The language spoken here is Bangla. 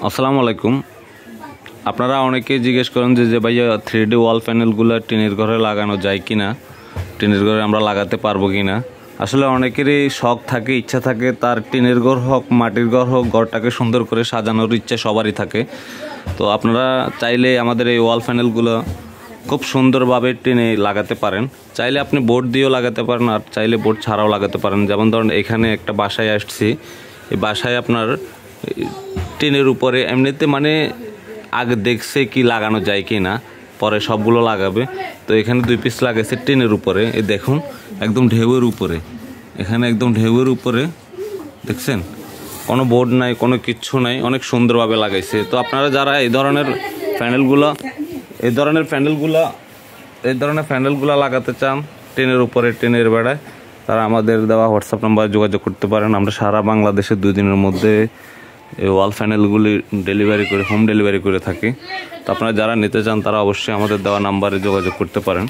আসসালামু আলাইকুম। আপনারা অনেকেই জিজ্ঞেস করেন যে ভাইয়া 3D ওয়াল প্যানেলগুলো টিনের ঘরে লাগানো যায় কি না, টিনের ঘরে আমরা লাগাতে পারবো কি না। আসলে অনেকেরই শখ থাকে, ইচ্ছা থাকে, তার টিনের ঘর হোক মাটির ঘর হোক, ঘরটাকে সুন্দর করে সাজানোর ইচ্ছা সবারই থাকে। তো আপনারা চাইলে আমাদের এই ওয়াল প্যানেলগুলো খুব সুন্দরভাবে টিনে লাগাতে পারেন। চাইলে আপনি বোর্ড দিয়েও লাগাতে পারেন, আর চাইলে বোর্ড ছাড়াও লাগাতে পারেন। যেমন ধরুন এখানে একটা বাসায় আসছি, এই বাসায় আপনার টিনের উপরে এমনিতে মানে আগে দেখছে কি লাগানো যায় কি না, পরে সবগুলো লাগাবে। তো এখানে 2 পিস লাগাইছে টিনের উপরে, এই দেখুন একদম ঢেউয়ের উপরে, এখানে একদম ঢেউয়ের উপরে দেখছেন, কোনো বোর্ড নাই, কোনো কিচ্ছু নাই, অনেক সুন্দরভাবে লাগাইছে। তো আপনারা যারা এই ধরনের প্যানেলগুলো লাগাতে চান টিনের উপরে, টিনের বেড়ায়, তারা আমাদের দেওয়া হোয়াটসঅ্যাপ নাম্বারে যোগাযোগ করতে পারেন। আমরা সারা বাংলাদেশে 2 দিনের মধ্যে এই ওয়াল প্যানেলগুলি হোম ডেলিভারি করে থাকি। তো আপনারা যারা নিতে চান তারা অবশ্যই আমাদের দেওয়া নাম্বারে যোগাযোগ করতে পারেন।